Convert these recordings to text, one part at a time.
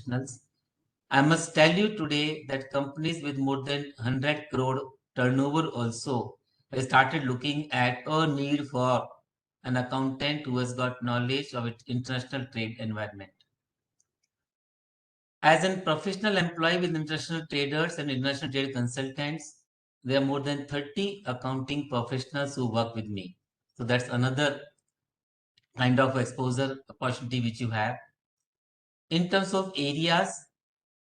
professionals. I must tell you today that companies with more than 100 crore turnover also have started looking at a need for an accountant who has got knowledge of its international trade environment. As a professional employee with international traders and international trade consultants, there are more than 30 accounting professionals who work with me. So that's another kind of exposure opportunity which you have. In terms of areas,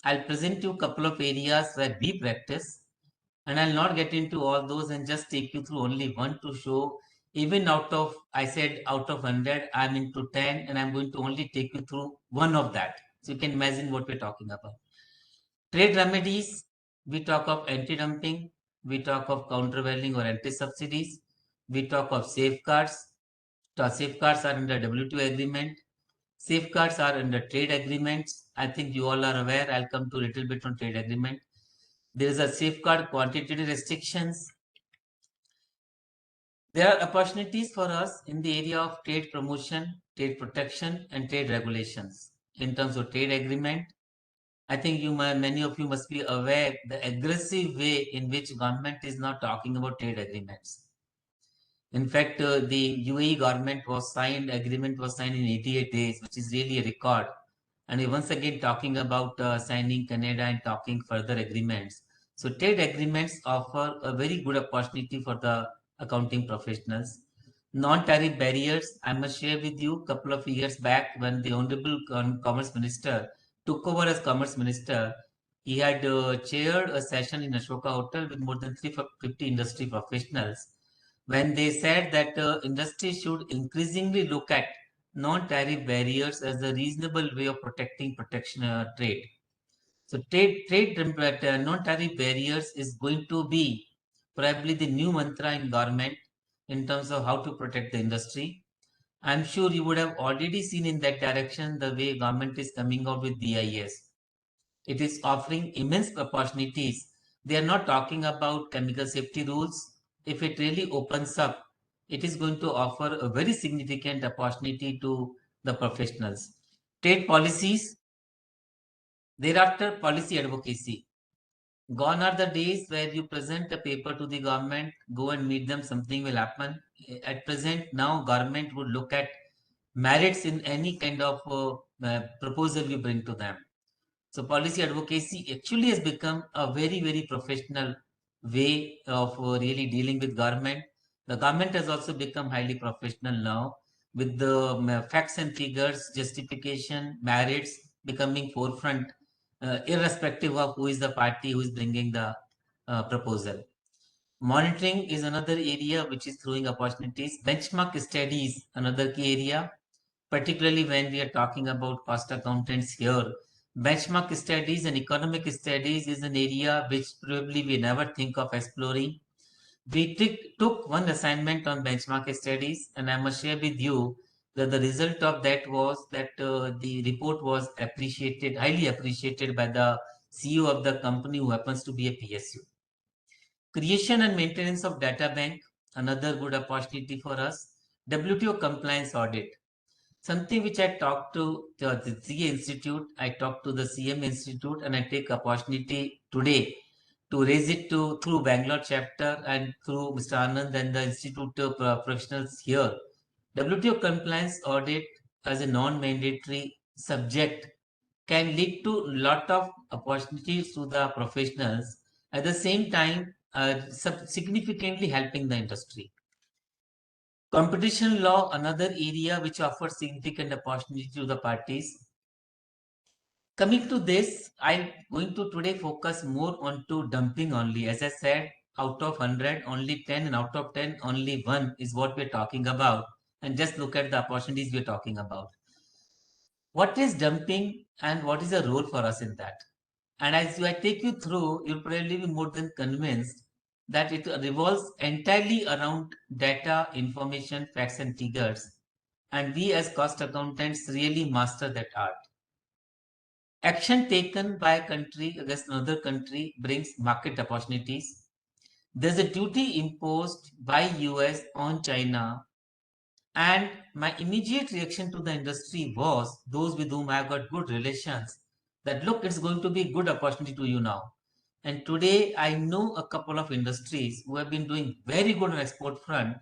I'll present you a couple of areas where we practice, and I'll not get into all those and just take you through only one to show. Even out of, I said out of 100, I'm into 10, and I'm going to only take you through one of that. So you can imagine what we're talking about. Trade remedies, we talk of anti-dumping, we talk of countervailing or anti-subsidies, we talk of safeguards. Safeguards are under WTO agreement. Safeguards are under trade agreements. I think you all are aware. I'll come to a little bit on trade agreement. There is a safeguard quantitative restrictions. There are opportunities for us in the area of trade promotion, trade protection, and trade regulations. In terms of trade agreement, I think many of you must be aware the aggressive way in which government is now talking about trade agreements. In fact, the UAE government agreement was signed in 88 days, which is really a record. And we're once again talking about signing Canada and talking further agreements. So trade agreements offer a very good opportunity for the accounting professionals. Non-tariff barriers, I must share with you a couple of years back when the Honorable Commerce Minister took over as Commerce Minister, he had chaired a session in Ashoka Hotel with more than 350 industry professionals when they said that industry should increasingly look at non-tariff barriers as a reasonable way of protecting trade. So trade non-tariff barriers is going to be probably the new mantra in government in terms of how to protect the industry. I'm sure you would have already seen in that direction the way government is coming out with BIS. It is offering immense opportunities. They are not talking about chemical safety rules. If it really opens up, it is going to offer a very significant opportunity to the professionals. Trade policies, thereafter policy advocacy. Gone are the days where you present a paper to the government, go and meet them, something will happen. At present, now government would look at merits in any kind of proposal you bring to them. So policy advocacy actually has become a very, very professional way of really dealing with government. The government has also become highly professional now with the facts and figures, justification, merits becoming forefront, irrespective of who is the party who is bringing the proposal. Monitoring is another area which is throwing opportunities. Benchmark studies, another key area, particularly when we are talking about cost accountants here. Benchmark studies and economic studies is an area which probably we never think of exploring. We took one assignment on benchmark studies, and I must share with you that the result of that was that the report was appreciated, highly appreciated by the CEO of the company who happens to be a PSU. Creation and maintenance of data bank, another good opportunity for us. WTO compliance audit, something which I talked to the CA Institute, I talked to the CMA Institute, and I take opportunity today to raise it to through Bangalore chapter and through Mr. Anand and the Institute professionals here. WTO compliance audit as a non-mandatory subject can lead to a lot of opportunities to the professionals, at the same time significantly helping the industry. Competition law, another area which offers significant opportunity to the parties. Coming to this, I'm going to today focus more on to dumping only. As I said, out of 100, only 10, and out of 10, only 1 is what we're talking about. And just look at the opportunities we're talking about. What is dumping and what is the role for us in that? And as I take you through, you'll probably be more than convinced that it revolves entirely around data, information, facts, and figures. And we as cost accountants really master that art. Action taken by a country against another country brings market opportunities. There's a duty imposed by US on China, and my immediate reaction to the industry was those with whom I've got good relations that look, it's going to be a good opportunity to you now. And today I know a couple of industries who have been doing very good on export front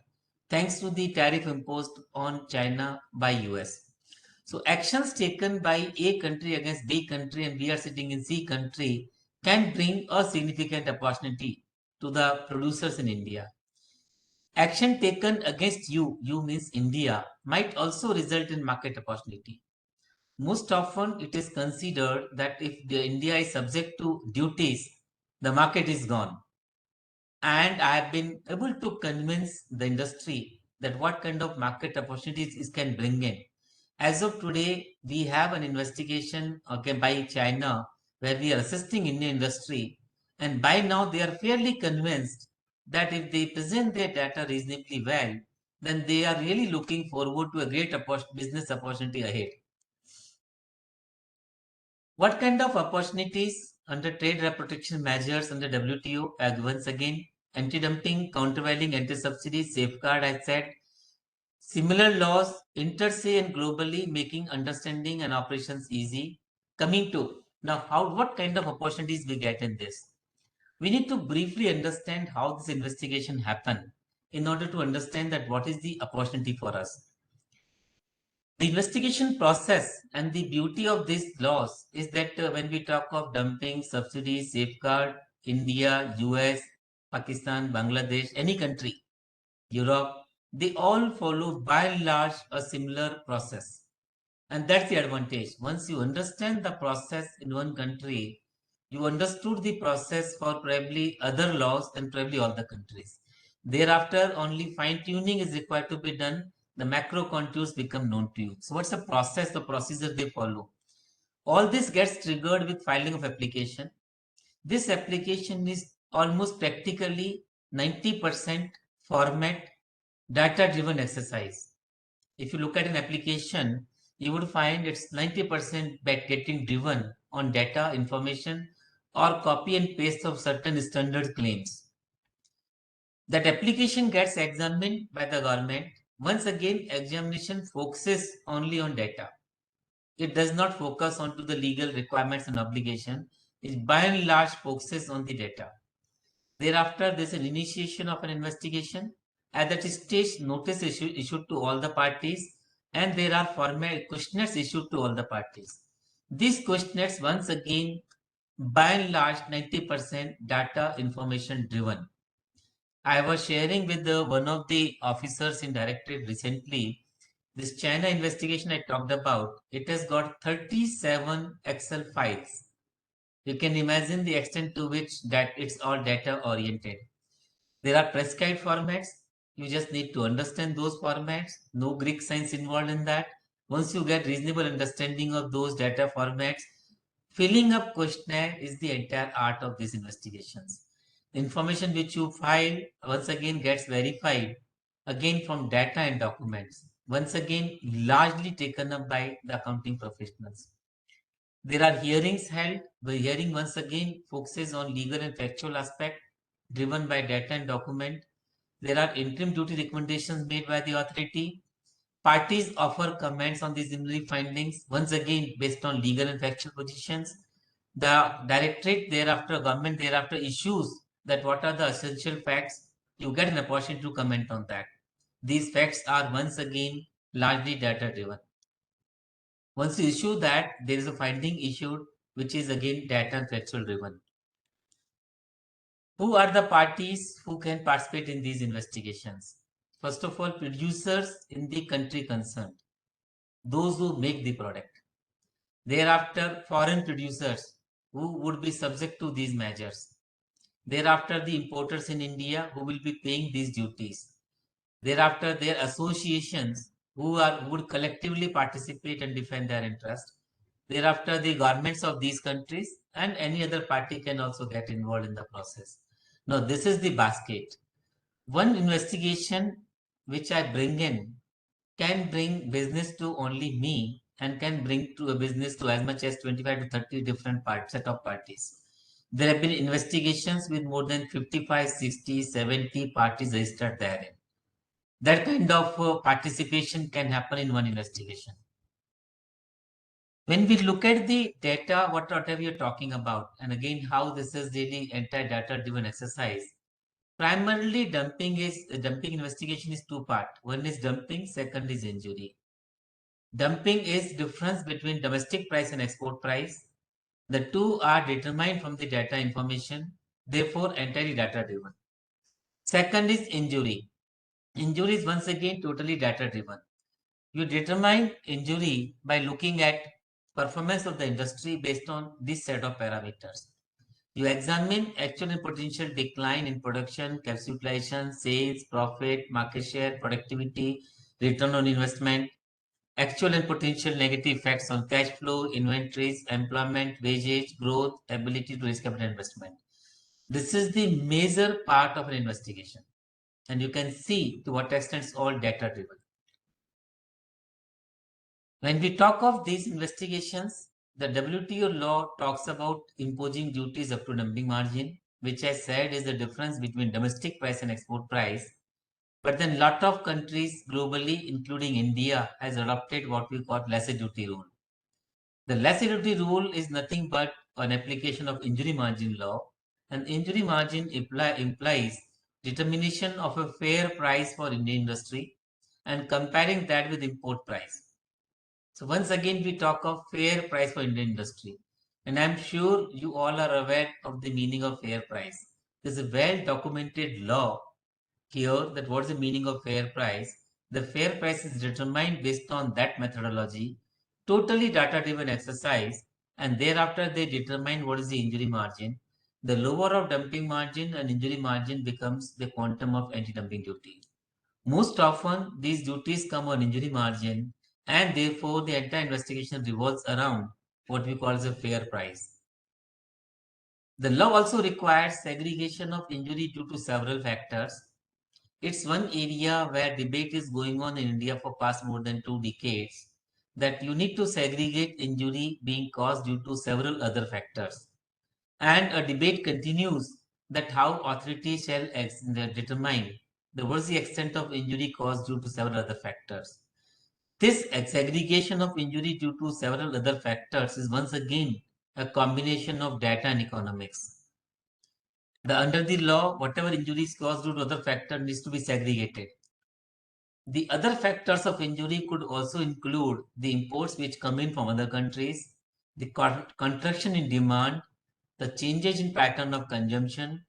thanks to the tariff imposed on China by US. So actions taken by A country against B country and we are sitting in C country can bring a significant opportunity to the producers in India. Action taken against you means India, might also result in market opportunity. Most often it is considered that if the India is subject to duties, the market is gone. And I have been able to convince the industry that what kind of market opportunities it can bring in. As of today, we have an investigation by China where we are assisting Indian industry. And by now, they are fairly convinced that if they present their data reasonably well, then they are really looking forward to a great business opportunity ahead. What kind of opportunities under trade protection measures under WTO? Once again, anti-dumping, countervailing, anti-subsidy, safeguard, I said. Similar laws intersay and globally making understanding and operations easy. Coming to now, what kind of opportunities we get in this? We need to briefly understand how this investigation happened in order to understand that what is the opportunity for us. The investigation process and the beauty of these laws is that when we talk of dumping, subsidies, safeguard, India, US, Pakistan, Bangladesh, any country, Europe, they all follow by and large a similar process. And that's the advantage. Once you understand the process in one country, you understood the process for probably other laws and probably all the countries. Thereafter, only fine tuning is required to be done. The macro contours become known to you. So, what's the process, the procedure they follow? All this gets triggered with filing of application. This application is almost practically 90% format data driven exercise. If you look at an application, you would find it's 90% getting driven on data, information, or copy and paste of certain standard claims. That application gets examined by the government. Once again, examination focuses only on data. It does not focus onto the legal requirements and obligation. It by and large focuses on the data. Thereafter, there's an initiation of an investigation. At that stage, notice issued to all the parties, and there are formal questionnaires issued to all the parties. These questionnaires, once again, by and large, 90% data information driven. I was sharing with one of the officers in directorate recently. This China investigation I talked about, it has got 37 Excel files. You can imagine the extent to which that it's all data oriented. There are prescribed formats. You just need to understand those formats. No Greek science involved in that. Once you get reasonable understanding of those data formats, filling up questionnaire is the entire art of these investigations. The information which you file once again gets verified again from data and documents. Once again, largely taken up by the accounting professionals. There are hearings held. The hearing once again focuses on legal and factual aspect driven by data and document. There are interim duty recommendations made by the authority. Parties offer comments on these preliminary findings, once again based on legal and factual positions. The directorate thereafter, government thereafter issues that what are the essential facts. You get an opportunity to comment on that. These facts are once again largely data driven. Once you issue that, there is a finding issued, which is again data and factual driven. Who are the parties who can participate in these investigations? First of all, producers in the country concerned, those who make the product. Thereafter, foreign producers who would be subject to these measures. Thereafter, the importers in India who will be paying these duties. Thereafter, their associations who would collectively participate and defend their interest. Thereafter, the governments of these countries and any other party can also get involved in the process. Now, this is the basket. One investigation which I bring in can bring business to only me and can bring to a business to as much as 25 to 30 different set of parties. There have been investigations with more than 55, 60, 70 parties registered therein. That kind of participation can happen in one investigation. When we look at the data, whatever you're talking about, and again, how this is really entire data-driven exercise, primarily dumping investigation is two part. One is dumping, second is injury. Dumping is difference between domestic price and export price. The two are determined from the data information, therefore entirely data driven. Second is injury. Injury is once again totally data driven. You determine injury by looking at performance of the industry based on this set of parameters. You examine actual and potential decline in production, capacity utilization, sales, profit, market share, productivity, return on investment, actual and potential negative effects on cash flow, inventories, employment, wages, growth, ability to raise capital investment. This is the major part of an investigation. And you can see to what extent it's all data driven. When we talk of these investigations, the WTO law talks about imposing duties up to dumping margin, which I said is the difference between domestic price and export price. But then a lot of countries globally, including India, has adopted what we call lesser duty rule. The lesser duty rule is nothing but an application of injury margin law. And injury margin implies determination of a fair price for Indian industry and comparing that with import price. So once again, we talk of fair price for Indian industry. And I'm sure you all are aware of the meaning of fair price. There's a well-documented law here that what's the meaning of fair price. The fair price is determined based on that methodology, totally data-driven exercise, and thereafter they determine what is the injury margin. The lower of dumping margin and injury margin becomes the quantum of anti-dumping duty. Most often, these duties come on injury margin, and therefore the entire investigation revolves around what we call as a fair price. The law also requires segregation of injury due to several factors. It's one area where debate is going on in India for past more than 2 decades, that you need to segregate injury being caused due to several other factors. And a debate continues that how authorities shall determine what is the extent of injury caused due to several other factors. This segregation of injury due to several other factors is once again a combination of data and economics. Under the law, whatever injuries caused due to other factor needs to be segregated. The other factors of injury could also include the imports which come in from other countries, the contraction in demand, the changes in pattern of consumption,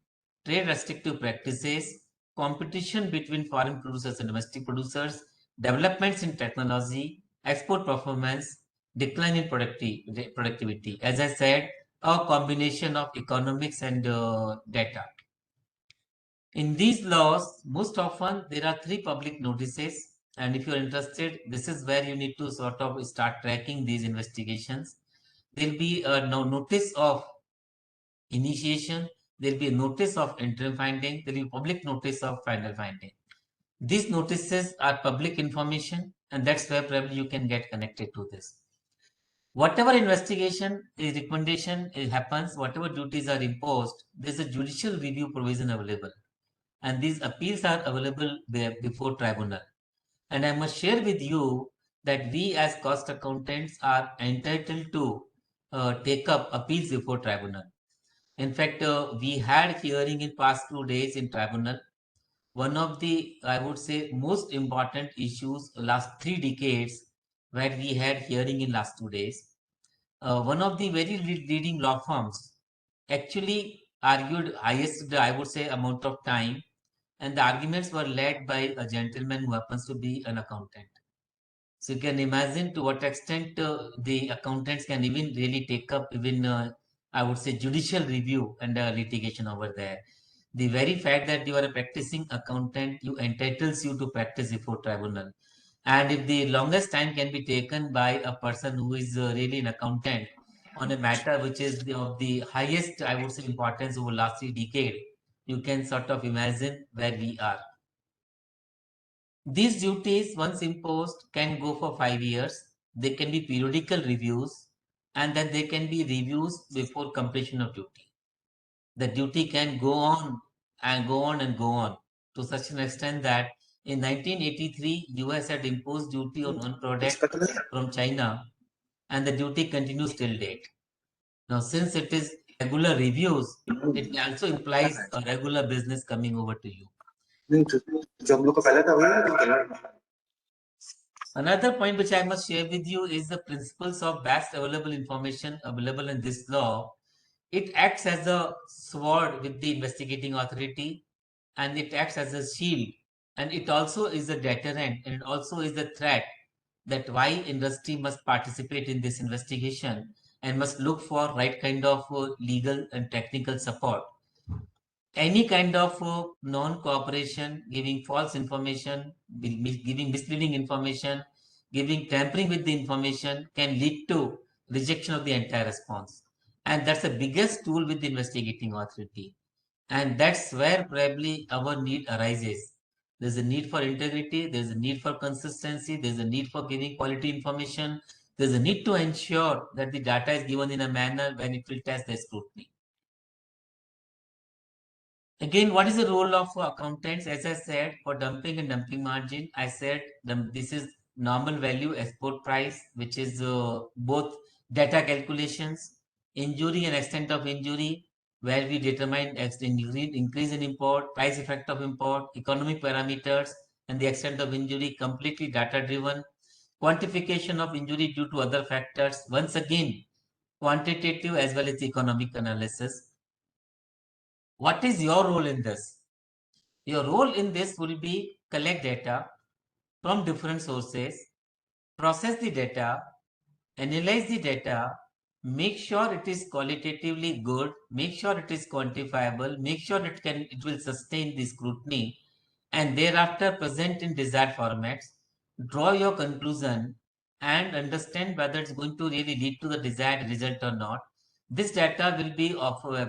trade restrictive practices, competition between foreign producers and domestic producers, developments in technology, export performance, decline in productivity. As I said, a combination of economics and data. In these laws, most often there are 3 public notices, and if you're interested, this is where you need to sort of start tracking these investigations. There'll be a notice of initiation, there'll be a notice of interim finding, there'll be public notice of final finding. These notices are public information, and that's where probably you can get connected to this. Whatever investigation recommendation happens, whatever duties are imposed, there's a judicial review provision available. And these appeals are available there before tribunal. And I must share with you that we as cost accountants are entitled to take up appeals before tribunal. In fact, we had hearing in past 2 days in tribunal. One of the, I would say, most important issues last 3 decades where we had hearing in last 2 days. One of the very leading law firms actually argued highest, I would say, amount of time, and the arguments were led by a gentleman who happens to be an accountant. So you can imagine to what extent the accountants can even really take up even, I would say, judicial review and litigation over there. The very fact that you are a practicing accountant, you entitles you to practice before tribunal. And if the longest time can be taken by a person who is really an accountant on a matter which is of the highest, I would say, importance over last 3 decades, you can sort of imagine where we are. These duties, once imposed, can go for 5 years. They can be periodical reviews, and then they can be reviews before completion of duty. The duty can go on and go on and go on to such an extent that in 1983, US had imposed duty on one product from China and the duty continues till date. Now, since it is regular reviews, it also implies a regular business coming over to you. Another point which I must share with you is the principles of best available information available in this law. It acts as a sword with the investigating authority, and it acts as a shield, and it also is a deterrent, and it also is a threat that why industry must participate in this investigation and must look for right kind of legal and technical support. Any kind of non-cooperation, giving false information, giving misleading information, giving tampering with the information can lead to rejection of the entire response. And that's the biggest tool with the investigating authority. And that's where probably our need arises. There's a need for integrity, there's a need for consistency, there's a need for giving quality information, there's a need to ensure that the data is given in a manner when it will test the scrutiny. Again, what is the role of accountants? As I said, for dumping and dumping margin, I said this is normal value export price, which is both data calculations, injury and extent of injury, where we determine increase in import, price effect of import, economic parameters, and the extent of injury, completely data driven. Quantification of injury due to other factors, once again, quantitative as well as economic analysis. What is your role in this? Your role in this will be collect data from different sources, process the data, analyze the data, make sure it is qualitatively good, make sure it is quantifiable, make sure it will sustain the scrutiny, and thereafter present in desired formats, draw your conclusion and understand whether it's going to really lead to the desired result or not. This data will be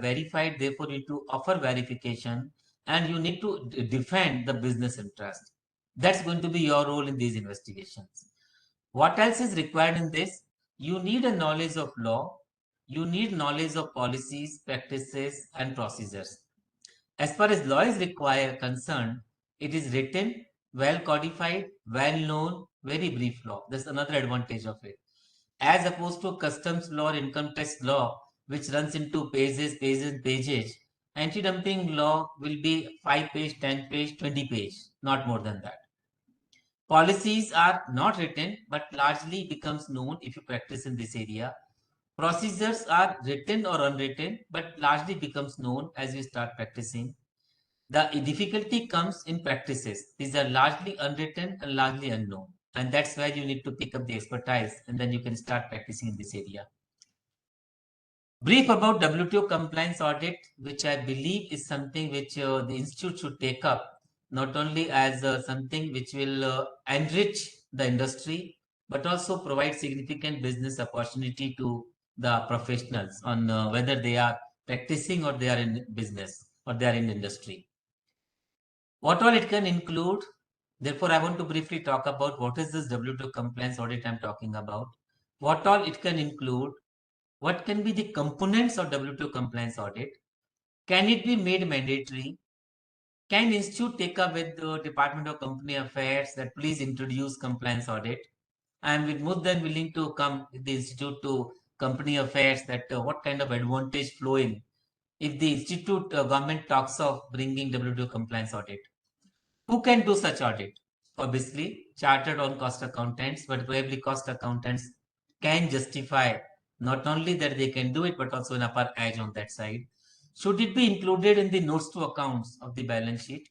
verified, therefore you need to offer verification and you need to defend the business interest. That's going to be your role in these investigations. What else is required in this? You need a knowledge of law, you need knowledge of policies, practices, and procedures. As far as law is concerned, it is written, well codified, well known, very brief law. That's another advantage of it. As opposed to customs law or income tax law, which runs into pages. Anti-dumping law will be 5 page, 10 page, 20 page, not more than that. Policies are not written, but largely becomes known if you practice in this area. Procedures are written or unwritten, but largely becomes known as you start practicing. The difficulty comes in practices. These are largely unwritten and largely unknown. And that's where you need to pick up the expertise and then you can start practicing in this area. Brief about WTO compliance audit, which I believe is something which the institute should take up, not only as something which will enrich the industry, but also provide significant business opportunity to the professionals on whether they are practicing or they are in business or they are in industry. What all it can include? Therefore, I want to briefly talk about what is this WTO compliance audit I'm talking about. What all it can include? What can be the components of WTO compliance audit? Can it be made mandatory? Can institute take up with the Department of Company Affairs that please introduce compliance audit? I am more than willing to come with the institute to company affairs that what kind of advantage flowing if the institute government talks of bringing WTO compliance audit. Who can do such audit? Obviously, chartered on cost accountants, but probably cost accountants can justify not only that they can do it, but also an upper edge on that side. Should it be included in the notes to accounts of the balance sheet?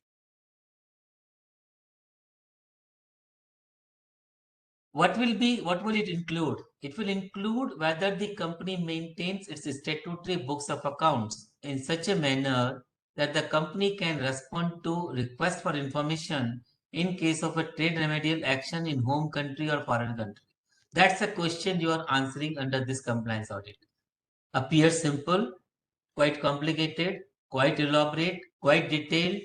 What will it include? It will include whether the company maintains its statutory books of accounts in such a manner that the company can respond to requests for information in case of a trade remedial action in home country or foreign country. That's a question you are answering under this compliance audit. Appears simple, quite complicated, quite elaborate, quite detailed,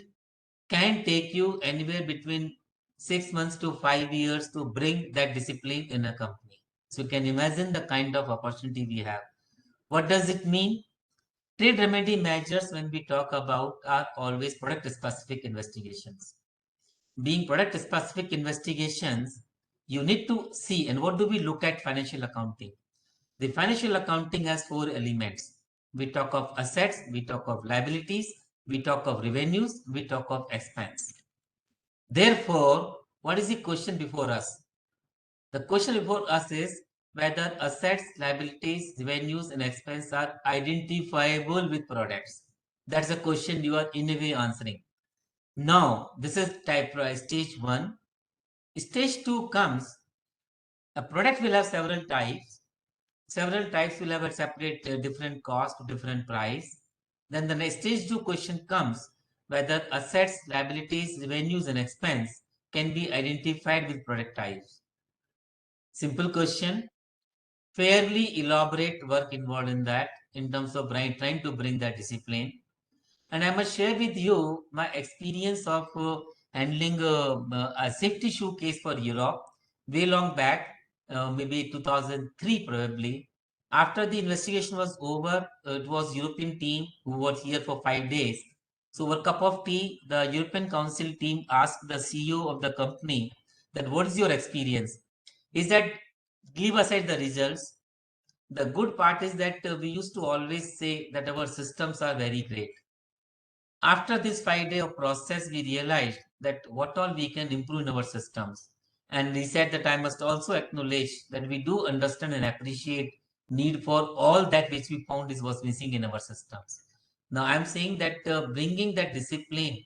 can take you anywhere between 6 months to 5 years to bring that discipline in a company. So you can imagine the kind of opportunity we have. What does it mean? Trade remedy measures, when we talk about, are always product specific investigations. Being product specific investigations, you need to see, and what do we look at financial accounting? The financial accounting has four elements. We talk of assets, we talk of liabilities, we talk of revenues, we talk of expense. Therefore, what is the question before us? The question before us is whether assets, liabilities, revenues, and expense are identifiable with products. That's the question you are in a way answering. Now, this is stage one. Stage two comes, a product will have several types. Several types will have a separate different cost, different price. Then the next stage two question comes, whether assets, liabilities, revenues, and expense can be identified with product types. Simple question, fairly elaborate work involved in that in terms of trying to bring that discipline. And I must share with you my experience of handling a safety shoe case for Europe way long back, maybe 2003 probably. After the investigation was over, it was European team who was here for 5 days. So over a cup of tea, the European Council team asked the CEO of the company that what is your experience? Is that leave aside the results. The good part is that we used to always say that our systems are very great. After this 5 day of process, we realized that what all we can improve in our systems. And we said that I must also acknowledge that we do understand and appreciate need for all that which we found is was missing in our systems. Now I'm saying that bringing that discipline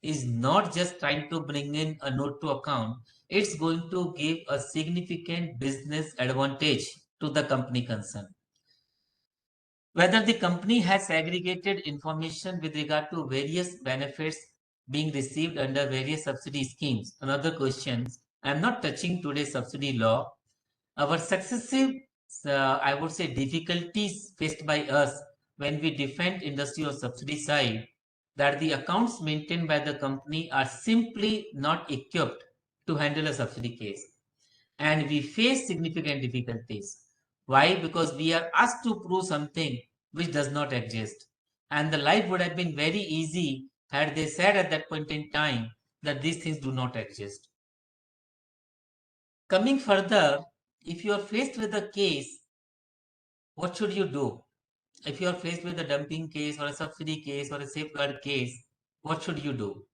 is not just trying to bring in a note to account. It's going to give a significant business advantage to the company concerned. Whether the company has aggregated information with regard to various benefits being received under various subsidy schemes. Another question. I'm not touching today's subsidy law. Our successive, I would say, difficulties faced by us when we defend industry or subsidy side, that the accounts maintained by the company are simply not equipped to handle a subsidy case. And we face significant difficulties. Why? Because we are asked to prove something which does not exist. And the life would have been very easy had they said at that point in time that these things do not exist. Coming further, if you are faced with a case, what should you do? If you are faced with a dumping case or a subsidy case or a safeguard case, what should you do?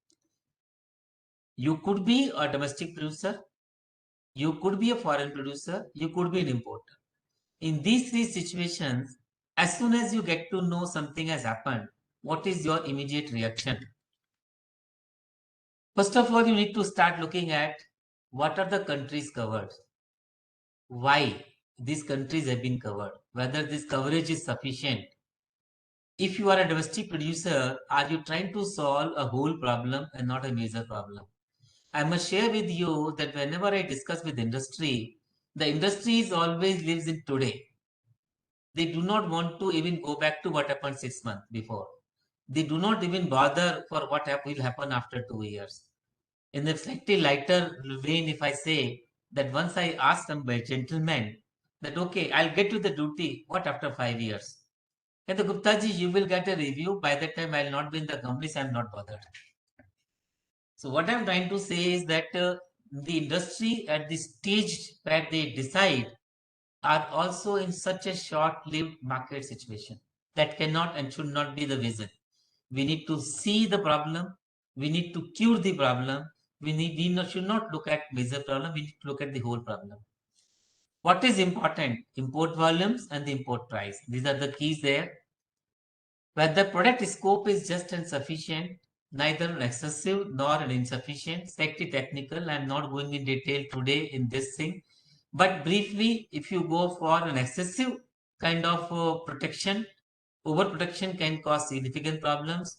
You could be a domestic producer, you could be a foreign producer, you could be an importer. In these three situations, as soon as you get to know something has happened, what is your immediate reaction? First of all, you need to start looking at what are the countries covered, why these countries have been covered, whether this coverage is sufficient. If you are a domestic producer, are you trying to solve a whole problem and not a major problem? I must share with you that whenever I discuss with industry, the industry is always lives in today. They do not want to even go back to what happened 6 months before. They do not even bother for what will happen after 2 years. In a slightly lighter vein, if I say that once I asked some gentleman that, okay, I'll get to the duty, what after 5 years? And the Gupta ji, you will get a review. By that time, I'll not be in the company, so I'm not bothered. So what I'm trying to say is that the industry at the stage where they decide are also in such a short-lived market situation that cannot and should not be the vision. We need to see the problem. We need to cure the problem. Should not look at major problem. We need to look at the whole problem. What is important? Import volumes and the import price. These are the keys there. Where the product scope is just and sufficient, neither excessive nor an insufficient, slightly technical. I'm not going in detail today in this thing. But briefly, if you go for an excessive kind of protection, overprotection can cause significant problems.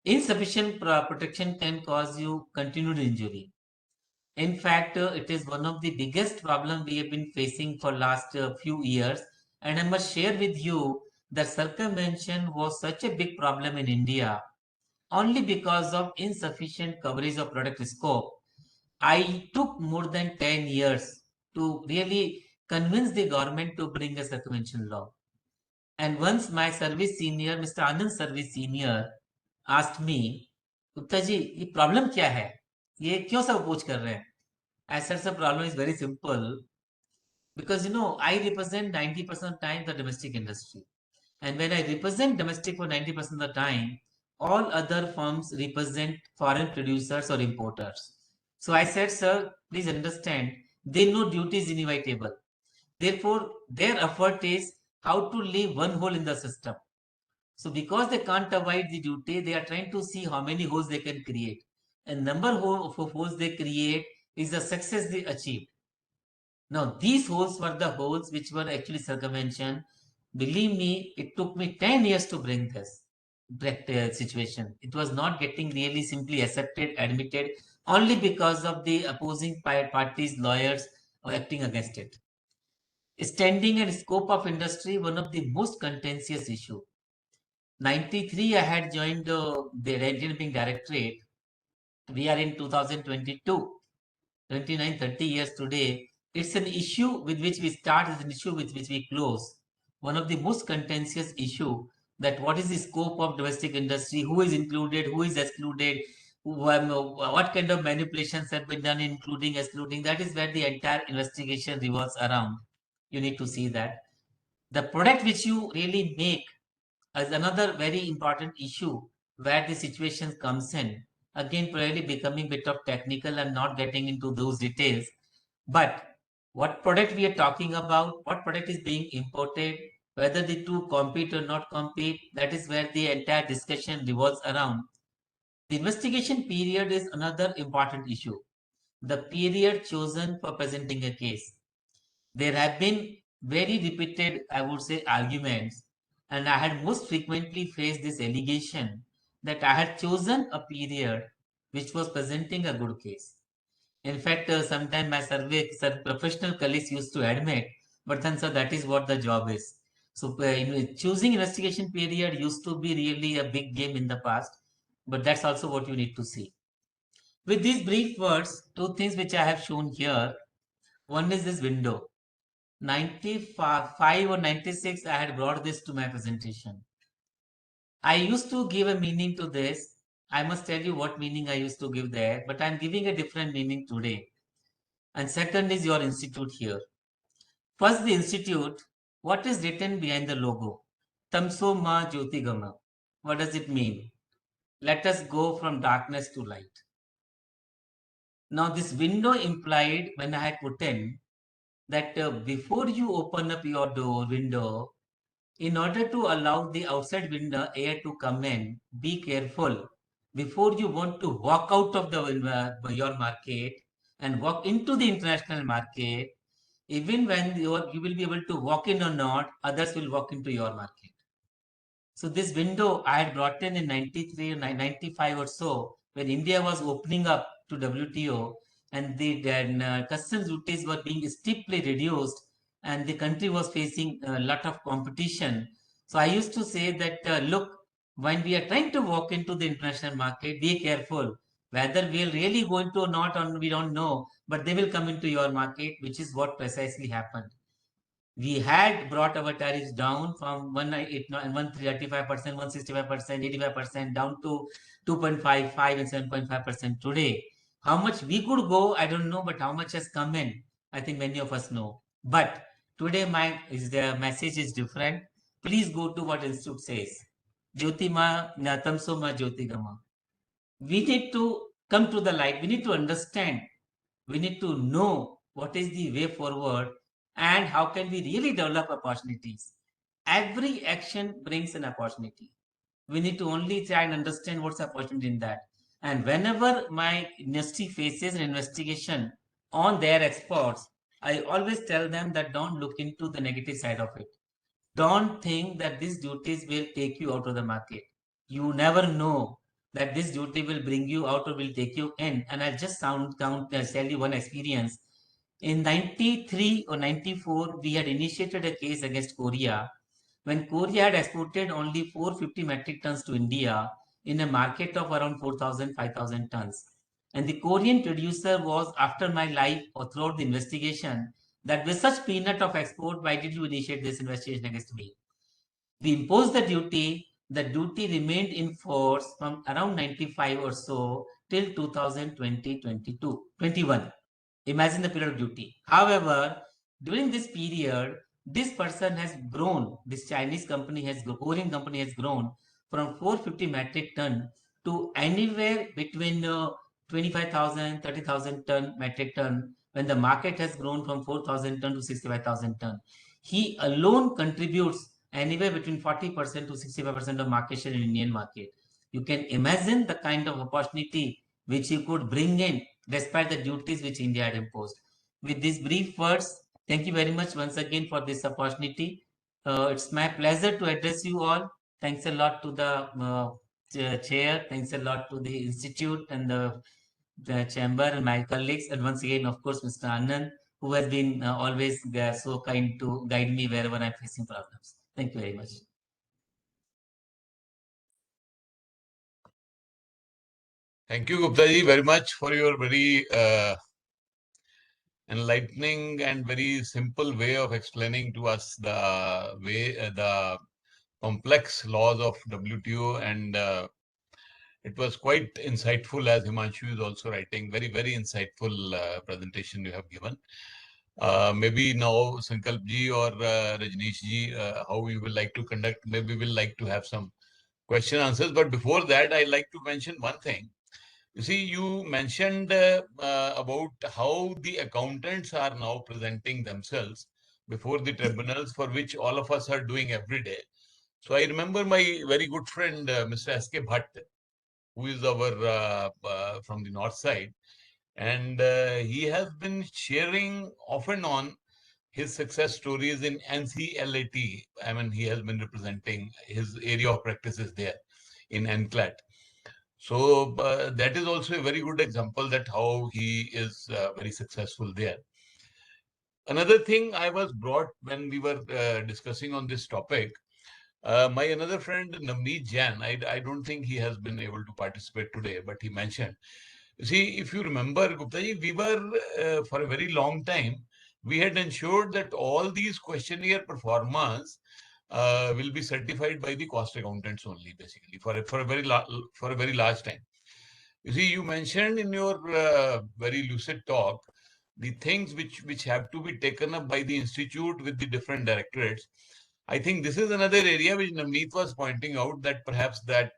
Insufficient protection can cause you continued injury. In fact, it is one of the biggest problems we have been facing for last few years. And I must share with you that circumvention was such a big problem in India only because of insufficient coverage of product scope. I took more than 10 years to really convince the government to bring a circumvention law. And once my service senior, Mr. Anand service senior, asked me, Gupta ji, ये problem क्या है? ये क्यों सब पूछ कर रहे हैं? I said, the problem is very simple. Because I represent 90% of the time the domestic industry. And when I represent domestic for 90% of the time, all other firms represent foreign producers or importers. So I said, sir, please understand, they know duty is inevitable. Therefore, their effort is how to leave one hole in the system. So because they can't avoid the duty, they are trying to see how many holes they can create. And number of holes they create is the success they achieve. Now, these holes were the holes which were actually circumvention. Believe me, it took me 10 years to bring this situation. It was not getting really simply accepted, admitted, only because of the opposing parties, lawyers acting against it. Standing and scope of industry, one of the most contentious issue. 93, I had joined the engineering directorate. We are in 2022. 29, 30 years today, it's an issue with which we start, is an issue with which we close. One of the most contentious issue, that what is the scope of domestic industry, who is included, who is excluded, what kind of manipulations have been done, including, excluding. That is where the entire investigation revolves around. You need to see that. The product which you really make is another very important issue where the situation comes in. Again, probably becoming a bit of technical and not getting into those details. But what product we are talking about, what product is being imported, whether the two compete or not compete, that is where the entire discussion revolves around. The investigation period is another important issue. The period chosen for presenting a case. There have been very repeated, I would say, arguments, and I had most frequently faced this allegation that I had chosen a period which was presenting a good case. In fact, sometimes my professional colleagues used to admit, but then, sir, that is what the job is. So, choosing investigation period used to be really a big game in the past, but that's also what you need to see. With these brief words, two things which I have shown here. One is this window. 95 or 96, I had brought this to my presentation. I used to give a meaning to this. I must tell you what meaning I used to give there, but I'm giving a different meaning today. And second is your institute here. First, the institute. What is written behind the logo? Tamso Ma Jyoti Gama. What does it mean? Let us go from darkness to light. Now, this window implied when I had put in that before you open up your door window, in order to allow the outside window air to come in, be careful before you want to walk out of the your market and walk into the international market. Even when you will be able to walk in or not, others will walk into your market. So this window I had brought in 93 or 95 or so, when India was opening up to WTO and the then, customs duties were being steeply reduced and the country was facing a lot of competition. So I used to say that, look, when we are trying to walk into the international market, be careful. Whether we'll really go into or not, or we don't know, but they will come into your market, which is what precisely happened. We had brought our tariffs down from 135%, 165%, 85% down to 2.55 and 7.5% today. How much we could go, I don't know, but how much has come in, I think many of us know. But today the message is different. Please go to what Institute says. Jyotima Natamsoma Jyotigama. We need to come to the light. We need to understand. We need to know what is the way forward and how can we really develop opportunities. Every action brings an opportunity. We need to only try and understand what's the opportunity in that. And whenever my industry faces an investigation on their exports, I always tell them that don't look into the negative side of it. Don't think that these duties will take you out of the market. You never know that this duty will bring you out or will take you in. And I'll just tell you one experience. In 93 or 94, we had initiated a case against Korea when Korea had exported only 450 metric tons to India in a market of around 4,000, 5,000 tons. And the Korean producer was after my life or throughout the investigation that with such peanut of export, why did you initiate this investigation against me? We imposed the duty remained in force from around 95 or so till 2020, 21. Imagine the period of duty. However, During this period, this person has grown, this Chinese company has, Korean company has grown from 450 metric ton to anywhere between 25,000, 30,000 ton metric ton, when the market has grown from 4,000 ton to 65,000 ton. He alone contributes anywhere between 40% to 65% of market share in Indian market. You can imagine the kind of opportunity which he could bring in despite the duties which India had imposed. With these brief words, thank you very much once again for this opportunity. It's my pleasure to address you all. Thanks a lot to the chair. Thanks a lot to the institute and the chamber and my colleagues. And once again, of course, Mr. Anand, who has been always so kind to guide me wherever I'm facing problems. Thank you very much. Thank you, Gupta ji, very much for your very enlightening and very simple way of explaining to us the way the complex laws of WTO, and it was quite insightful, as Himanshu is also writing. Very, very insightful presentation you have given. Maybe now Sankalp ji or Rajneesh ji, how you will like to conduct, maybe we'll like to have some question answers. But before that, I'd like to mention one thing. You see, you mentioned about how the accountants are now presenting themselves before the tribunals, for which all of us are doing every day. So I remember my very good friend, Mr. S.K. Bhatt, who is our from the north side, and he has been sharing off and on his success stories in NCLAT. I mean, he has been representing his area of practices there in NCLAT. So that is also a very good example that how he is very successful there. Another thing I was brought when we were discussing on this topic, my another friend Navneet Jain, I don't think he has been able to participate today, but he mentioned, see, if you remember, Gupta ji, we were for a very long time, we had ensured that all these questionnaire performance will be certified by the cost accountants only, basically, for a very large time. You see, you mentioned in your very lucid talk the things which have to be taken up by the institute with the different directorates. I think this is another area which Navneet was pointing out, that perhaps that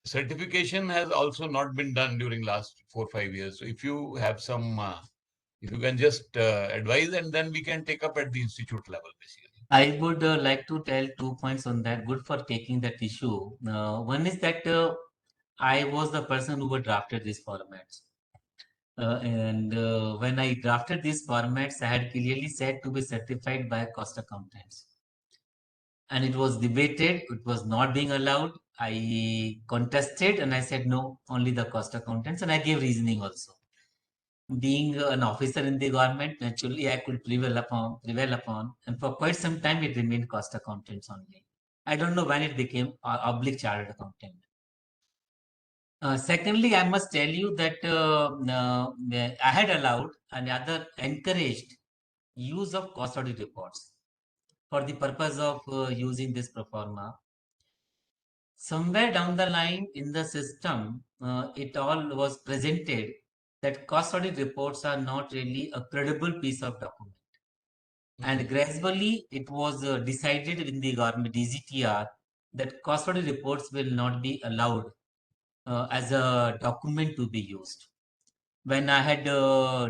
certification has also not been done during last 4 or 5 years. So if you have some, if you can just advise, and then we can take up at the institute level, basically. I would like to tell 2 points on that. Good for taking that issue. One is that I was the person who drafted these formats. And when I drafted these formats, I had clearly said to be certified by cost accountants. And it was debated, it was not being allowed. I contested and I said, no, only the cost accountants. And I gave reasoning also. Being an officer in the government, naturally I could prevail upon, and for quite some time it remained cost accountants only. I don't know when it became oblique chartered accountant. Secondly, I must tell you that I had allowed and rather encouraged use of cost audit reports for the purpose of using this pro forma. Somewhere down the line in the system, it all was presented that cost audit reports are not really a credible piece of document. And gradually, it was decided in the government DGTR that cost audit reports will not be allowed as a document to be used. When I had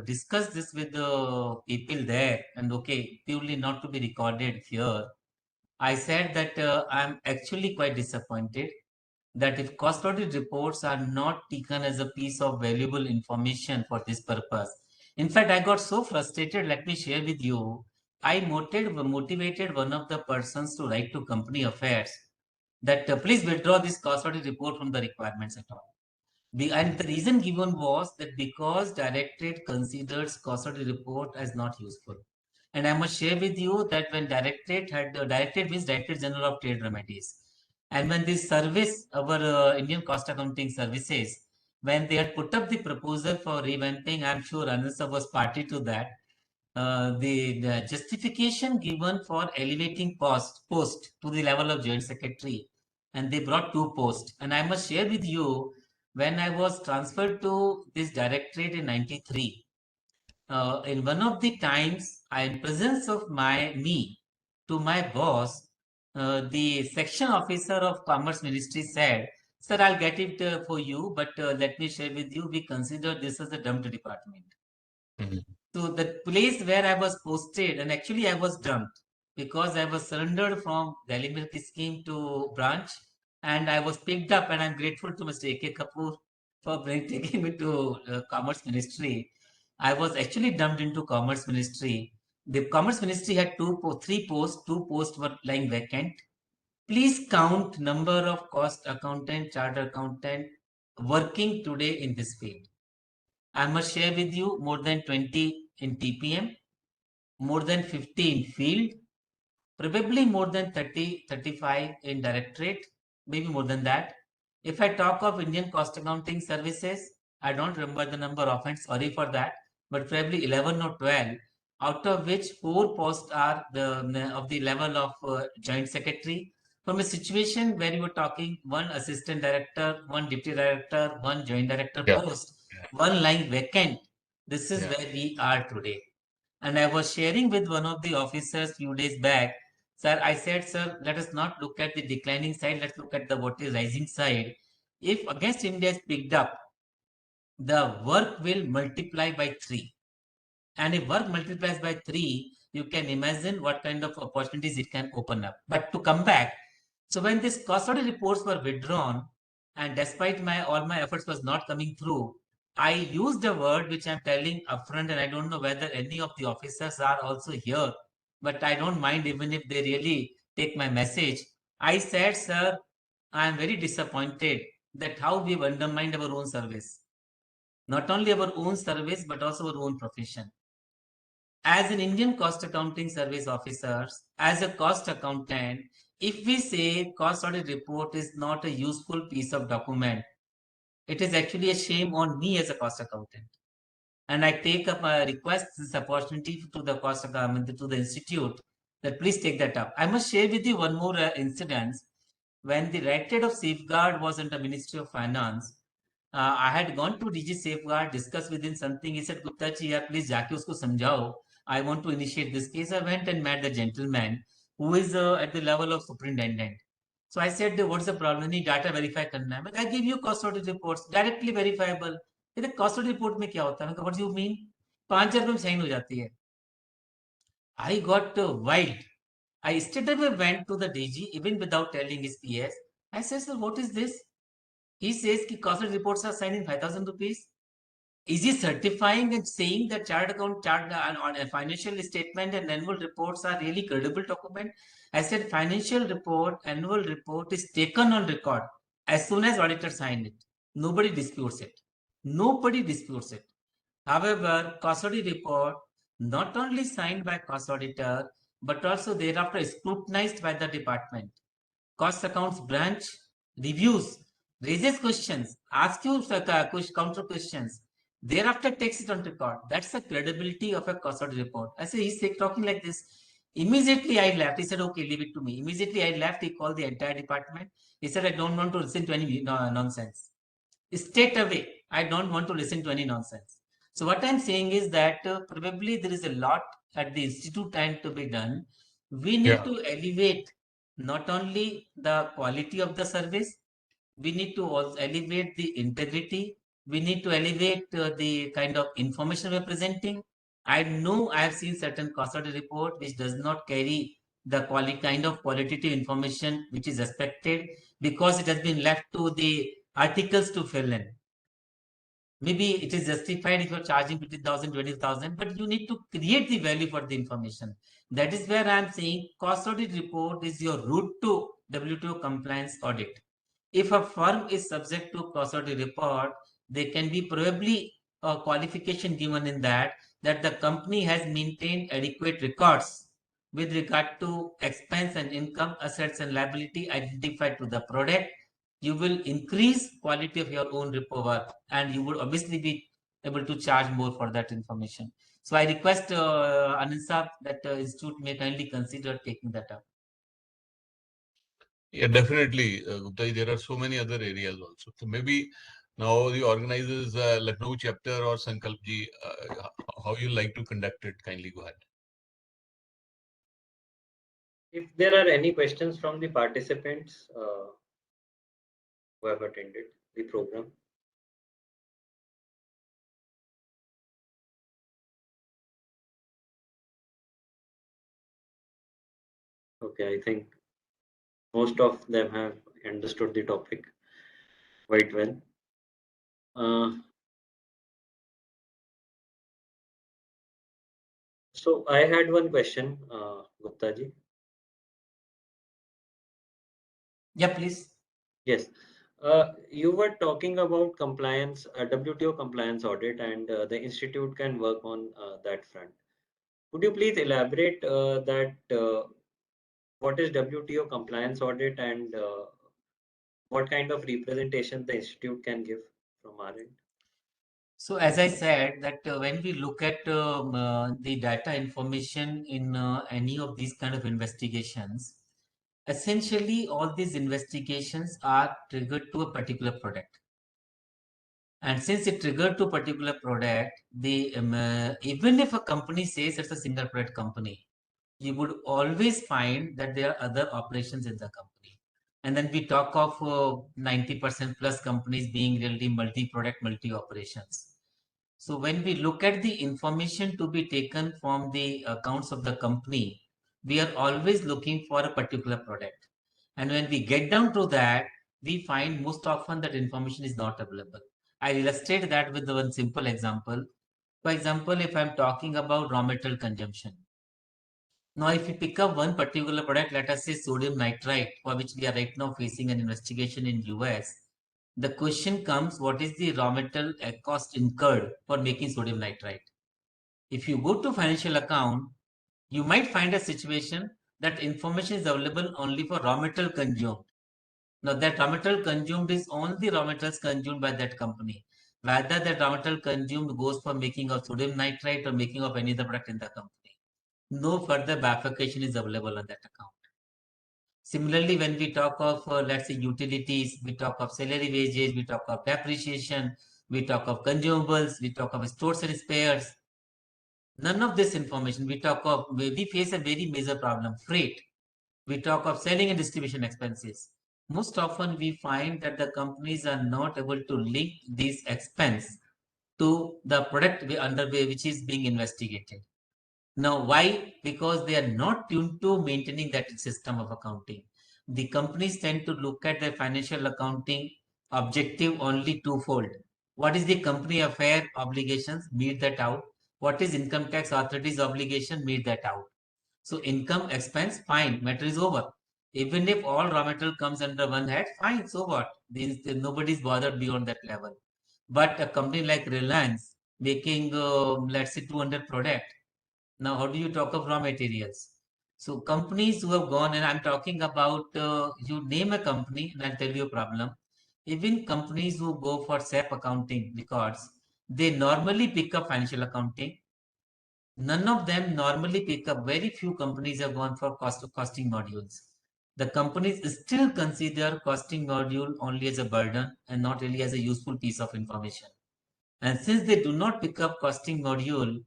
discussed this with the people there, and okay, purely not to be recorded here, I said that I'm actually quite disappointed that if cost audit reports are not taken as a piece of valuable information for this purpose. In fact, I got so frustrated, let me share with you. I motivated one of the persons to write to company affairs that please withdraw this cost audit report from the requirements at all. And the reason given was that because directorate considers cost audit report as not useful. And I must share with you that when directorate had, directorate means Directorate General of Trade Remedies. And when this service, our Indian Cost Accounting Services, when they had put up the proposal for revamping, I'm sure Anand was party to that. The justification given for elevating post to the level of Joint Secretary, and they brought 2 posts. And I must share with you, when I was transferred to this directorate in 93, in one of the times, I in presence of to my boss, the section officer of Commerce Ministry said, "Sir, I'll get it for you, but let me share with you. We consider this as a dumped department." Mhm. So the place where I was posted, and actually I was dumped because I was surrendered from Delhi Milk Scheme to branch, and I was picked up, and I'm grateful to Mr. A.K. Kapoor for taking me to Commerce Ministry. I was actually dumped into Commerce Ministry. The Commerce Ministry had three posts. Two posts were lying vacant. Please count number of cost accountant, chartered accountant working today in this field. I must share with you more than 20 in TPM, more than 50 in field, probably more than 30, 35 in directorate, maybe more than that. If I talk of Indian cost accounting services, I don't remember the number often, sorry for that, but probably 11 or 12, out of which four posts are of the level of joint secretary. From a situation where you were talking one assistant director, one deputy director, one joint director Yeah, post, one line vacant. This is yeah, where we are today. And I was sharing with one of the officers few days back. Sir, I said, sir, let us not look at the declining side. Let's look at the what is rising side. If against India is picked up, the work will multiply by three. And if work multiplies by three, you can imagine what kind of opportunities it can open up. But to come back, so when these cost audit reports were withdrawn, and despite my all my efforts was not coming through, I used a word which I'm telling upfront, and I don't know whether any of the officers are also here, but I don't mind even if they really take my message. I said, sir, I am very disappointed that how we've undermined our own service. Not only our own service, but also our own profession. As an Indian cost accounting service officers, as a cost accountant, if we say cost audit report is not a useful piece of document, it is actually a shame on me as a cost accountant. And I take up a request this opportunity to the cost accountant to the institute that please take that up. I must share with you one more incident. When the Directorate of Safeguard was under Ministry of Finance, I had gone to DG Safeguard, discussed with him something. He said, Gupta ji, yaar, please जाके उसको समझाओ. I want to initiate this case. I went and met the gentleman who is at the level of superintendent. So I said, what's the problem? नहीं data verify करना है. I give you cost audit reports, directly verifiable. कहते cost audit report में क्या होता है? What do you mean? 5,000 रुपये में साइन हो जाती है. I got wild. I straight away went to the DG even without telling his PS. I said, sir, what is this? He says कि cost audit reports are signed in 5,000 rupees. Is he certifying and saying that chart account, chart on a financial statement and annual reports are really credible document? I said financial report, annual report is taken on record as soon as auditor signed it. Nobody disputes it. Nobody disputes it. However, cost audit report not only signed by cost auditor but also thereafter scrutinized by the department. Cost accounts branch reviews, raises questions, asks you counter questions, thereafter takes it on record. That's the credibility of a cost audit report. I say he's talking like this. Immediately I left. He said, okay, leave it to me. Immediately I left. He called the entire department. He said, I don't want to listen to any nonsense. Straight away, I don't want to listen to any nonsense. So what I'm saying is that probably there is a lot at the institute time to be done. We need yeah. to elevate not only the quality of the service, we need to also elevate the integrity. We need to elevate the kind of information we're presenting. I know I have seen certain cost audit report which does not carry the quality kind of qualitative information which is expected because it has been left to the articles to fill in. Maybe it is justified if you're charging 50,000, 20,000, but you need to create the value for the information. That is where I'm saying cost audit report is your route to WTO compliance audit. If a firm is subject to cost audit report, there can be probably a qualification given in that the company has maintained adequate records with regard to expense and income, assets and liability identified to the product. You will increase quality of your own repo work and you would obviously be able to charge more for that information. So I request Anand Saab that institute may kindly consider taking that up. Yeah, definitely, Gupta. There are so many other areas also. So maybe Now the organizers, Lucknow Chapter or Sankalp ji, how you like to conduct it? Kindly go ahead. If there are any questions from the participants who have attended the program. Okay, I think most of them have understood the topic quite well. So I had one question, Gupta ji. Yeah, please. Yes. You were talking about compliance, WTO compliance audit, and the institute can work on that front. Could you please elaborate that what is WTO compliance audit and what kind of representation the institute can give from our end? So as I said that when we look at the data information in any of these kind of investigations, essentially all these investigations are triggered to a particular product. And since it triggered to a particular product, even if a company says it's a single product company, you would always find that there are other operations in the company. And then we talk of 90% plus companies being really multi-product, multi-operations. So when we look at the information to be taken from the accounts of the company, we are always looking for a particular product. And when we get down to that, we find most often that information is not available. I'll illustrate that with one simple example. For example, if I'm talking about raw material consumption. Now, if you pick up one particular product, let us say sodium nitrite, for which we are right now facing an investigation in US, the question comes, what is the raw material cost incurred for making sodium nitrite? If you go to financial account, you might find a situation that information is available only for raw material consumed. Now that raw material consumed is only raw materials consumed by that company. Whether that raw material consumed goes for making of sodium nitrite or making of any other product in the company. No further bifurcation is available on that account. Similarly, when we talk of, let's say, utilities, we talk of salary wages, we talk of depreciation, we talk of consumables, we talk of stores and spares. None of this information, we face a very major problem, freight. We talk of selling and distribution expenses. Most often we find that the companies are not able to link these expense to the product which is being investigated. Now, why? Because they are not tuned to maintaining that system of accounting. The companies tend to look at their financial accounting objective only twofold. What is the company affair obligations? Meet that out. What is income tax authorities obligation? Meet that out. So income expense, fine, matter is over. Even if all raw material comes under one head, fine, so what? Nobody's bothered beyond that level. But a company like Reliance making, let's say, 200 product. Now, how do you talk of raw materials? So companies who have gone, and I'm talking about, you name a company and I'll tell you a problem. Even companies who go for SAP accounting records, they normally pick up financial accounting. None of them normally pick up. Very few companies have gone for costing modules. The companies still consider costing module only as a burden and not really as a useful piece of information. And since they do not pick up costing module,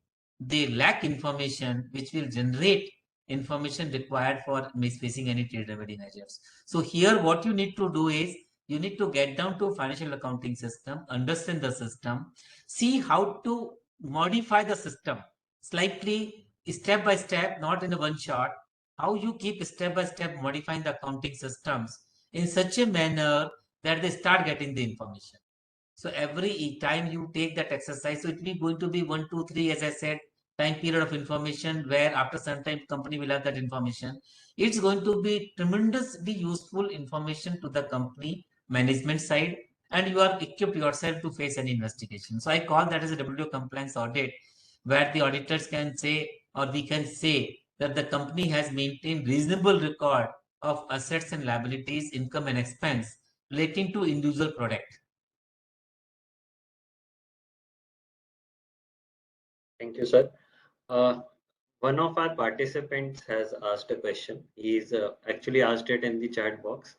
they lack information which will generate information required for facing any trade remedy measures. So here what you need to do is you need to get down to financial accounting system, understand the system, see how to modify the system slightly step by step, not in a one shot, how you keep step by step modifying the accounting systems in such a manner that they start getting the information. So every time you take that exercise, so it will be going to be 1, 2, 3, as I said, time period of information where after some time company will have that information. It's going to be tremendously useful information to the company management side, and you are equipped yourself to face any investigation. So I call that as a WTO compliance audit, where the auditors can say, or we can say that the company has maintained reasonable record of assets and liabilities, income and expense relating to individual product. Thank you, sir. One of our participants has asked a question. He's actually asked it in the chat box.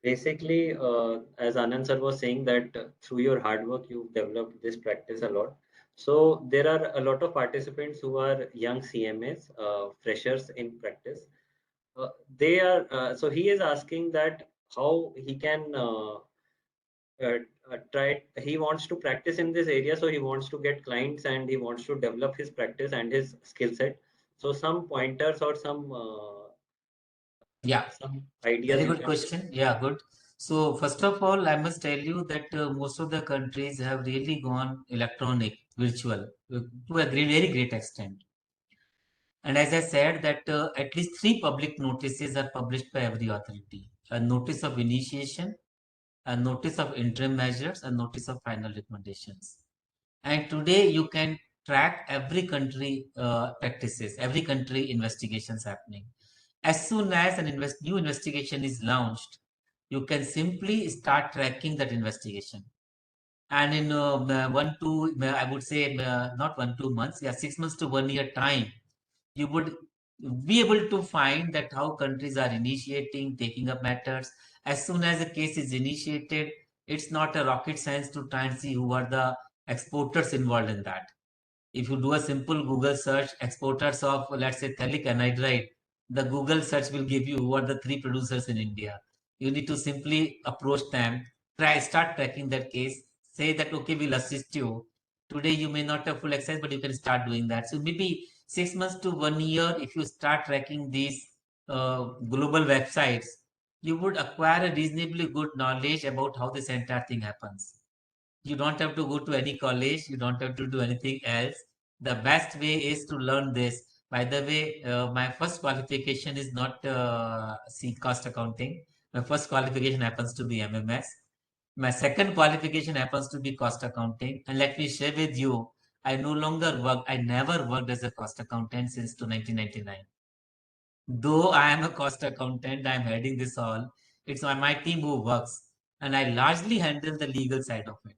Basically, as Anand sir was saying that through your hard work, you've developed this practice a lot. So there are a lot of participants who are young CMAs, freshers in practice. They are so he is asking that how he can try. He wants to practice in this area, so he wants to get clients and he wants to develop his practice and his skill set. So some pointers or Yeah, some ideas very you good can share. question. Yeah, good. So first of all, I must tell you that most of the countries have really gone electronic, virtual, to a very great extent. And as I said, that at least three public notices are published by every authority: a notice of initiation, a notice of interim measures, a notice of final recommendations. And today you can track every country practices, every country investigations happening. As soon as new investigation is launched, you can simply start tracking that investigation. And in I would say not 1 2 months, yeah, 6 months to 1 year time, you would be able to find that how countries are initiating, taking up matters. As soon as a case is initiated, it's not a rocket science to try and see who are the exporters involved in that. If you do a simple Google search, exporters of, let's say, thallic anhydride, the Google search will give you who are the three producers in India. You need to simply approach them, start tracking that case, say that, okay, we'll assist you. Today, you may not have full access, but you can start doing that. So maybe 6 months to 1 year, if you start tracking these global websites, you would acquire a reasonably good knowledge about how this entire thing happens. You don't have to go to any college. You don't have to do anything else. The best way is to learn this. By the way, my first qualification is not cost accounting. My first qualification happens to be MMS. My second qualification happens to be cost accounting. And let me share with you, I never worked as a cost accountant since to 1999. Though I am a cost accountant, I am heading this all. It's my team who works, and I largely handle the legal side of it.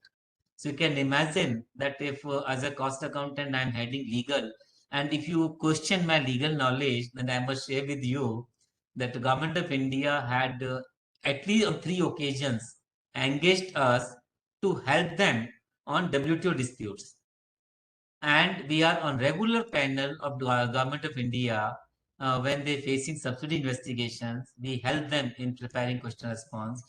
So you can imagine that if, as a cost accountant, I'm heading legal, and if you question my legal knowledge, then I must share with you that the government of India had, at least on three occasions, engaged us to help them on WTO disputes. And we are on regular panel of the government of India when they're facing subsidy investigations. We help them in preparing question response.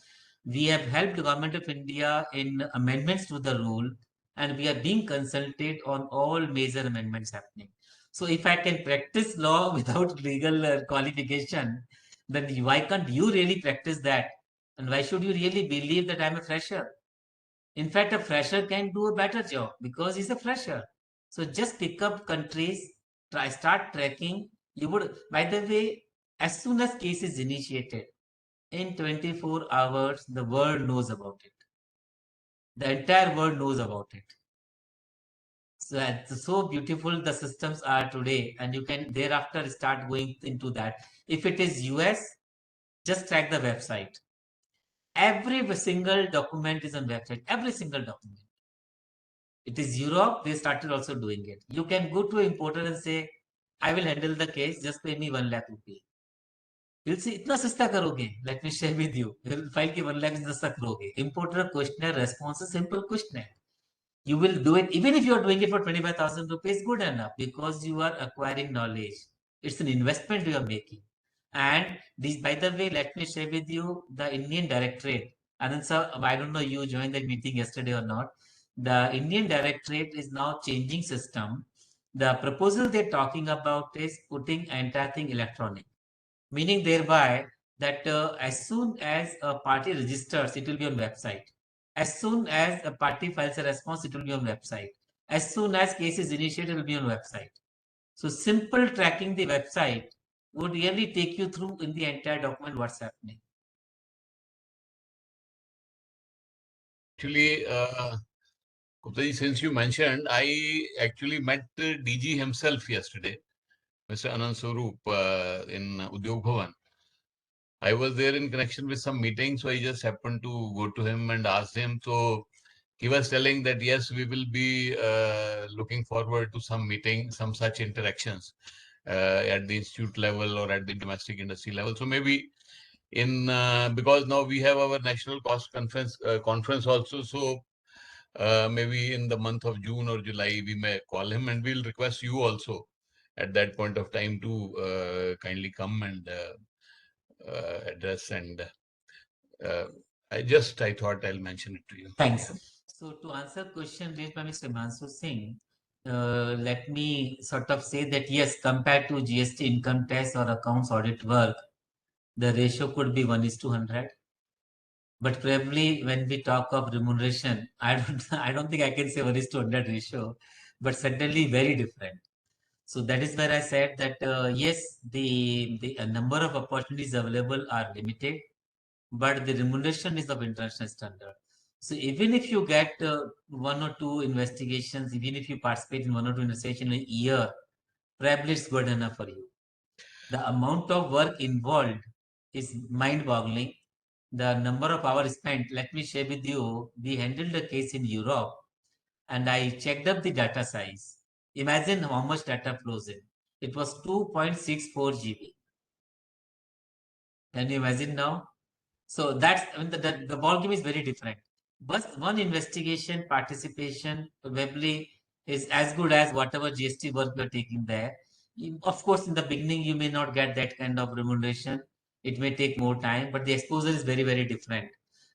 We have helped the government of India in amendments to the rule, and we are being consulted on all major amendments happening. So if I can practice law without legal qualification, then why can't you really practice that? And why should you really believe that I'm a fresher? In fact, a fresher can do a better job because he's a fresher. So just pick up countries, start tracking. You would, by the way, as soon as case is initiated, in 24 hours, the world knows about it. The entire world knows about it. So it's so beautiful the systems are today, and you can thereafter start going into that. If it is US, just track the website. Every single document is on website. Every single document. It is Europe, they started also doing it. You can go to an importer and say, I will handle the case, just pay me 1 lakh rupee. He'll say, इतना सस्ता करोगे? Let me share with you. He'll file के 1 lakh सस्ता करोगे. Importer questionnaire response is simple questionnaire. You will do it even if you are doing it for 25,000 rupees, good enough because you are acquiring knowledge. It's an investment you are making. And this, by the way, let me share with you the Indian Directorate. Anand sir, I don't know you joined the meeting yesterday or not. The Indian Directorate is now changing system. The proposal they're talking about is putting entire thing electronic, meaning thereby that as soon as a party registers, it will be on website. As soon as a party files a response, it will be on website. As soon as case is initiated, it will be on website. So simple tracking the website would really take you through in the entire document what's happening. Actually, Gupta ji, since you mentioned, I actually met DG himself yesterday, Mr. Anand Swaroop, in Udyog Bhavan. I was there in connection with some meeting, so I just happened to go to him and ask him. So he was telling that yes, we will be looking forward to some meeting, some such interactions at the institute level or at the domestic industry level. So maybe in because now we have our national cost conference also. So maybe in the month of June or July, we may call him, and we'll request you also at that point of time to kindly come and address. And I thought I'll mention it to you. Thanks. Yeah. So to answer question raised by Mr. Mansoor Singh, let me sort of say that yes, compared to GST income tax or accounts audit work, the ratio could be 1:100. But probably when we talk of remuneration, I don't I don't think I can say 1:100 ratio, but certainly very different. So that is where I said that yes, the number of opportunities available are limited, but the remuneration is of international standard. So even if you get one or two investigations, even if you participate in one or two investigations in a year, probably it's good enough for you. The amount of work involved is mind-boggling. The number of hours spent, let me share with you, we handled a case in Europe and I checked up the data size. Imagine how much data flows in. It was 2.64 GB. Can you imagine now? So that's I mean, the ball game is very different. But one investigation participation probably is as good as whatever GST work you're taking there. Of course, in the beginning, you may not get that kind of remuneration. It may take more time, but the exposure is very, very different.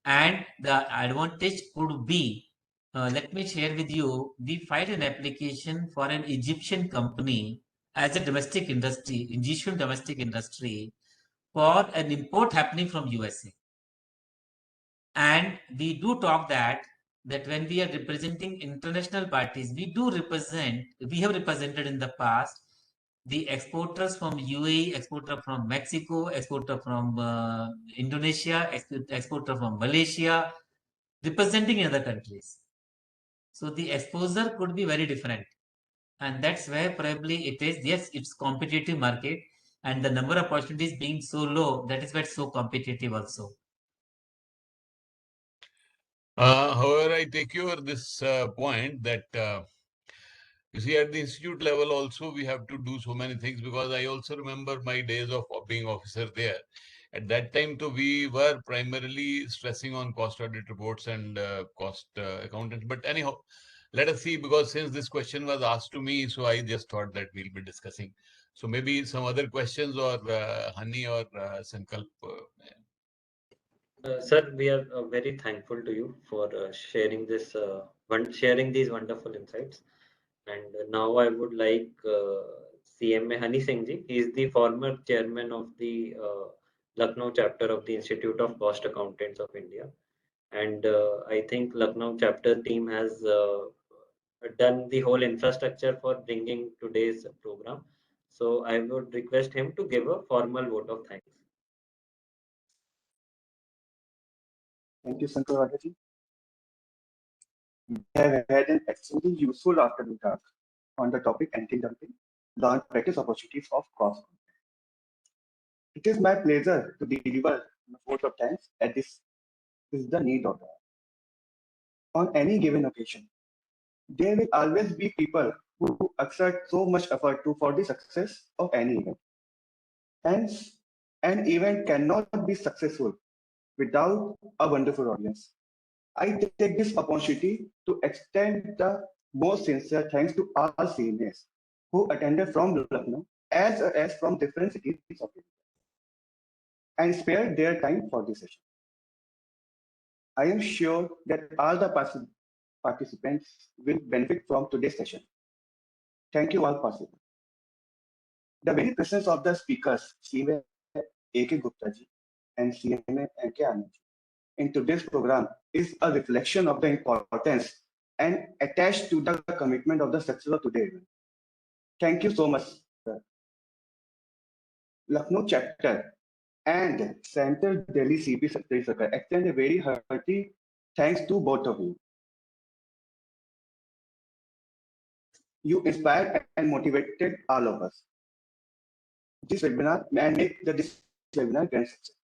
And the advantage could be, let me share with you, we filed an application for an Egyptian company as a domestic industry, Egyptian domestic industry, for an import happening from USA. And we do talk that when we are representing international parties, we have represented in the past the exporters from UAE, exporter from Mexico, exporter from Indonesia, exporter from Malaysia, representing in other countries. So the exposure could be very different. And that's where probably it is, yes, it's competitive market and the number of opportunities being so low, that is why it's so competitive also. However, I take your this point that you see at the institute level also we have to do so many things, because I also remember my days of being officer there. At that time, too, we were primarily stressing on cost audit reports and cost accountants. But anyhow, let us see, because since this question was asked to me, so I just thought that we'll be discussing. So maybe some other questions, or Hani or Sankalp. Sir, we are very thankful to you for sharing these wonderful insights. And now I would like CMA Hani Singh ji. He is the former chairman of the Lucknow chapter of the Institute of Cost Accountants of India. And I think Lucknow chapter team has done the whole infrastructure for bringing today's program. So I would request him to give a formal vote of thanks. Thank you, Sankalp. We have had an extremely useful afternoon talk on the topic anti-dumping, law and practice opportunities of cost. It is my pleasure to deliver the vote of thanks at this is the need of that. On any given occasion, there will always be people who exert so much effort for the success of any event. Hence, an event cannot be successful without a wonderful audience. I take this opportunity to extend the most sincere thanks to all seniors who attended from Lucknow as from different cities of India and spared their time for this session. I am sure that all the participants will benefit from today's session. Thank you all participants. The very presence of the speakers, CMA A K Gupta ji and CMA M K Anand in today's program is a reflection of the importance and attached to the commitment of the success of today. Thank you so much, sir. Lucknow chapter and Central Delhi CP Secretary Circle extend a very hearty thanks to both of you. You inspired and motivated all of us. This webinar may make this webinar grand success.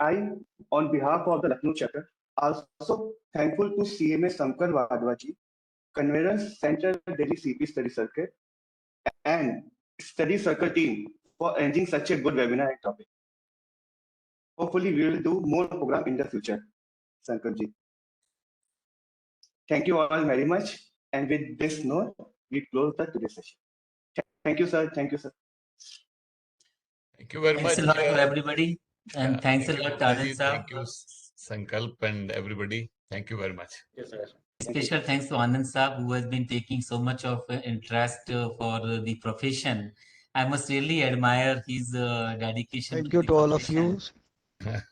I, on behalf of the Lucknow chapter, also thankful to CMA Wadhwa ji, convener Central Delhi CP Study Circle, and Study Circle team for arranging such a good webinar and topic. Hopefully, we will do more program in the future. Sankalp ji. Thank you all very much. And with this note, we close the today's session. Thank you, sir. Thank you, sir. Thank you very Thanks much. a lot to everybody. And thanks a Thank you, lot to Gupta Anand ji. sir. Thank you, Sankalp and everybody. Thank you very much. Yes, sir. Special thanks to Anand Saab, who has been taking so much of interest for the profession. I must really admire his dedication Thank to you the to all of you. profession.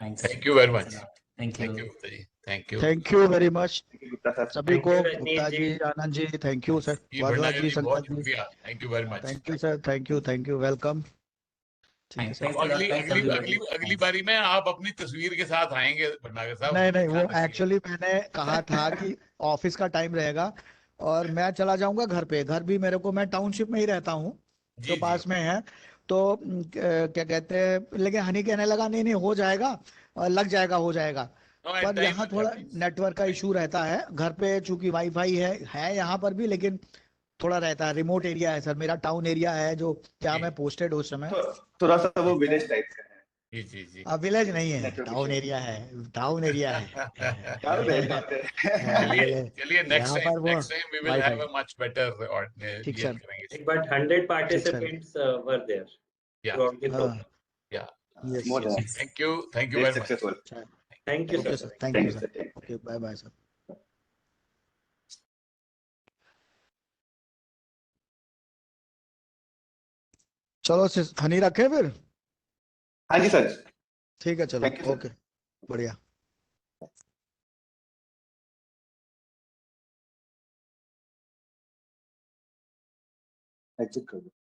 Thanks. Thank you very Thanks much. a lot. Thank Thank you. you, Gupta ji. Thank you. Thank you very much. Thank you, Gupta sir. सभी Thank को you, Rajneesh Gupta ji. जी, Anand ji, thank you sir, जी वाधवा भंडारी जी, जी, बहुत संकल्प जी, शुक्रिया. Thank you very much. Thank you sir, thank you, welcome. ठीक है Thanks. सर. Thanks अब a lot. अगली Thanks अगली everybody. अगली अगली Thanks. बारी में आप अपनी तस्वीर के साथ आएंगे भंडारी साहब. नहीं उसका नहीं, वो ख्याल रखिएगा. एक्चुअली मैंने कहा था कि ऑफिस का टाइम रहेगा और मैं चला जाऊंगा घर पे. घर भी मेरे को, मैं टाउनशिप में ही रहता हूँ, तो जी जी. पास में है. तो क्या कहते हैं, लेकिन हनी कहने लगा नहीं नहीं हो जाएगा, लग जाएगा, हो जाएगा. No, at पर time यहाँ will थोड़ा happen. नेटवर्क का इशू रहता है घर पे, चूंकि वाईफाई है यहाँ पर भी, लेकिन थोड़ा रहता है. रिमोट एरिया है सर, मेरा टाउन एरिया है जो जहाँ जी. मैं पोस्टेड उस समय. थोड़ा सा वो विलेज टाइप का है. जी जी जी. अब विलेज नहीं है, नेटवर्क टाउन इशू. एरिया है, टाउन एरिया है. क्या रही बात है. चलिए चलिए, यहाँ पर वो next time we will wifi. have a much better और ठीक क्लियर सर, करेंगे. But 100 ठीक sir. participants were there Yeah, throughout the हाँ, program. yeah. Yes More than yes. Thank you great very much. successful. Thank you, okay sir. Sir, thank Thank you you, sir. sir. Thank you. Okay, bye bye sir. चलो honey रखे फिर. हाँ जी sir. ठीक है, चलो, Thank you, sir. Okay, बढ़िया. Exit करो.